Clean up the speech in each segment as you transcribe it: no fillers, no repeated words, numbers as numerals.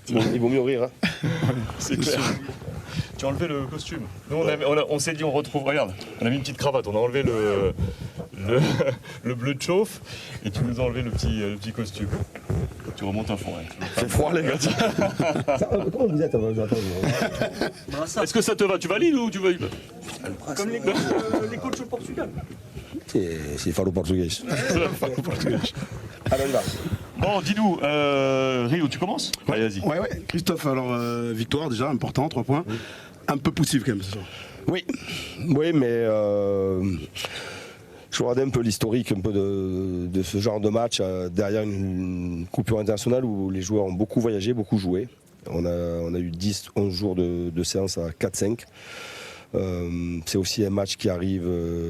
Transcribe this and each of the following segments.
Il vaut mieux rire. Hein. C'est clair. Tu as enlevé le costume. Nous, on s'est dit, on retrouve, regarde, on a mis une petite cravate, on a enlevé le bleu de chauffe et tu nous as enlevé le petit costume. Tu remontes à fond. Hein. C'est froid, les gars. Comment vous êtes? Est-ce que ça te va? Tu valides ou tu valides? Comme les coachs au Portugal. C'est falo portugais. Allez, on y va. Bon, dis-nous, Rio, tu commences? Allez, vas-y. Ouais. Christophe, alors victoire déjà, important, 3 points. Un peu poussif quand même ce soir. Oui, mais je regardais un peu l'historique un peu de ce genre de match derrière une coupure internationale où les joueurs ont beaucoup voyagé, beaucoup joué. On a eu 10-11 jours de séance à 4-5. C'est aussi un match qui arrive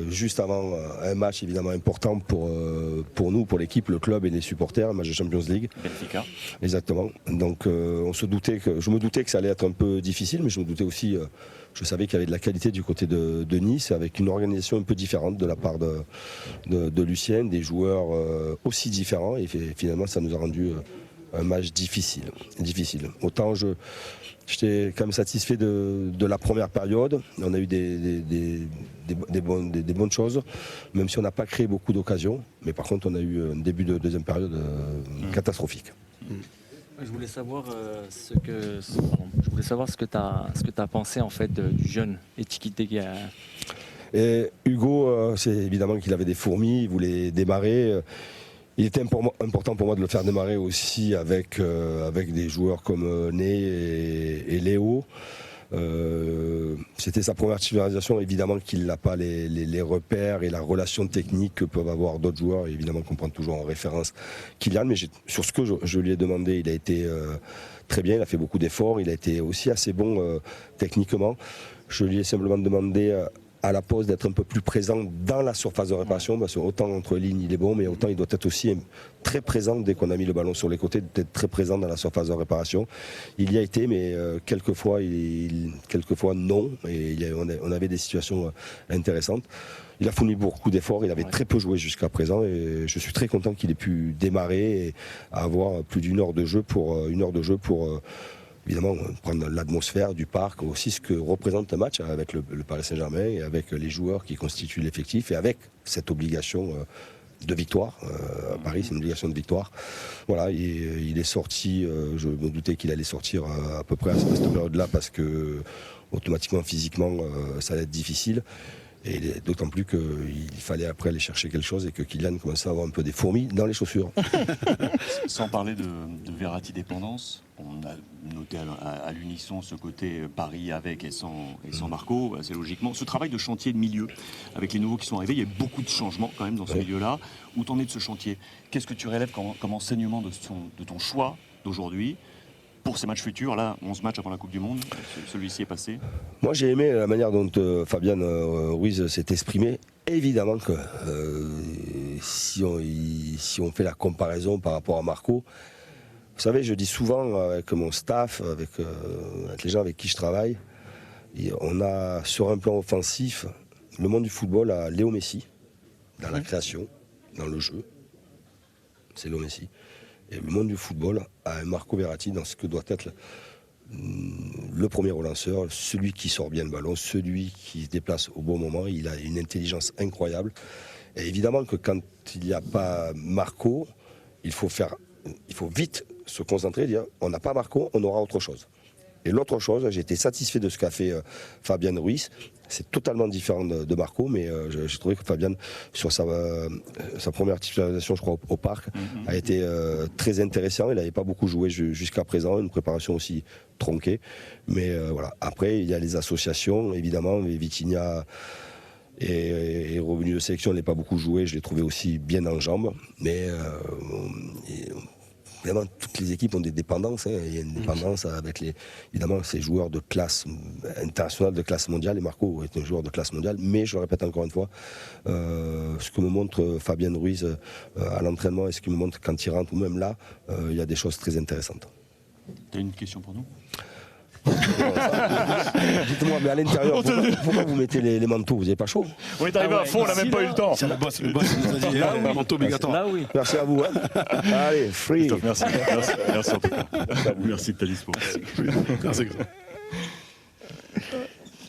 juste avant un match évidemment important pour nous, pour l'équipe, le club et les supporters, un match de Champions League. Benfica. Exactement. Donc je me doutais que ça allait être un peu difficile, mais je me doutais aussi, je savais qu'il y avait de la qualité du côté de Nice, avec une organisation un peu différente de la part de Lucien, des joueurs aussi différents, et finalement ça nous a rendu un match difficile. Autant j'étais quand même satisfait de la première période. On a eu des bonnes choses, même si on n'a pas créé beaucoup d'occasions. Mais par contre, on a eu un début de deuxième période catastrophique. Je voulais savoir ce que tu as pensé en fait du jeune Ekitike. Et Hugo, c'est évidemment qu'il avait des fourmis, il voulait démarrer. Il était important pour moi de le faire démarrer aussi avec des joueurs comme Ney et Léo. C'était sa première titularisation, évidemment qu'il n'a pas les repères et la relation technique que peuvent avoir d'autres joueurs. Et évidemment qu'on prend toujours en référence Kylian, mais sur ce que je lui ai demandé, il a été très bien, il a fait beaucoup d'efforts, il a été aussi assez bon techniquement. Je lui ai simplement demandé à la pause d'être un peu plus présent dans la surface de réparation, parce que autant entre lignes il est bon, mais autant il doit être aussi très présent dès qu'on a mis le ballon sur les côtés, d'être très présent dans la surface de réparation. Il y a été, mais quelquefois non, et on avait des situations intéressantes. Il a fourni beaucoup d'efforts, il avait très peu joué jusqu'à présent, et je suis très content qu'il ait pu démarrer et avoir plus d'une heure de jeu pour évidemment prendre l'atmosphère du parc, aussi ce que représente un match avec le Paris Saint-Germain et avec les joueurs qui constituent l'effectif et avec cette obligation de victoire. À Paris, c'est une obligation de victoire. Voilà, il est sorti, je me doutais qu'il allait sortir à peu près à cette période-là parce que automatiquement, physiquement, ça allait être difficile. Et d'autant plus qu'il fallait après aller chercher quelque chose et que Kylian commençait à avoir un peu des fourmis dans les chaussures. Sans parler de Verratti dépendance, on a noté à l'unisson ce côté Paris avec et sans Marco, assez logiquement. Ce travail de chantier de milieu, avec les nouveaux qui sont arrivés, il y a beaucoup de changements quand même dans ce milieu-là. Où t'en es de ce chantier? Qu'est-ce que tu relèves comme enseignement de ton choix d'aujourd'hui pour ces matchs futurs? Là, 11 matchs avant la Coupe du Monde, celui-ci est passé. Moi, j'ai aimé la manière dont Fabien Ruiz s'est exprimé. Évidemment que si on fait la comparaison par rapport à Marco, vous savez, je dis souvent avec mon staff, avec les gens avec qui je travaille, on a sur un plan offensif, le monde du football a Léo Messi, dans la création, dans le jeu. C'est Léo Messi. Et le monde du football a un Marco Verratti dans ce que doit être le premier relanceur, celui qui sort bien le ballon, celui qui se déplace au bon moment. Il a une intelligence incroyable. Et évidemment que quand il n'y a pas Marco, il faut vite se concentrer et dire on n'a pas Marco, on aura autre chose. Et l'autre chose, j'ai été satisfait de ce qu'a fait Fabien Ruiz. C'est totalement différent de Marco, mais j'ai trouvé que Fabien, sur sa première titularisation, je crois, au Parc, a été très intéressant. Il n'avait pas beaucoup joué jusqu'à présent, une préparation aussi tronquée. Mais voilà. Après, il y a les associations, évidemment. Vitinha est revenu de sélection, il n'a pas beaucoup joué. Je l'ai trouvé aussi bien en jambes. Mais évidemment, toutes les équipes ont des dépendances. Il y a une dépendance avec évidemment ces joueurs de classe internationale, de classe mondiale. Et Marco est un joueur de classe mondiale. Mais je le répète encore une fois, ce que me montre Fabien Ruiz à l'entraînement et ce qu'il me montre quand il rentre, ou même là, il y a des choses très intéressantes. Tu as une question pour nous? Dites-moi, mais à l'intérieur, pourquoi vous mettez les manteaux? Vous n'avez pas chaud? On est arrivé à fond, on n'a même pas eu le temps. C'est le boss nous a dit, manteau obligatoire. Là, oui. Merci à vous. Hein. Allez, free. Merci en tout cas. Merci de ta dispo. Merci.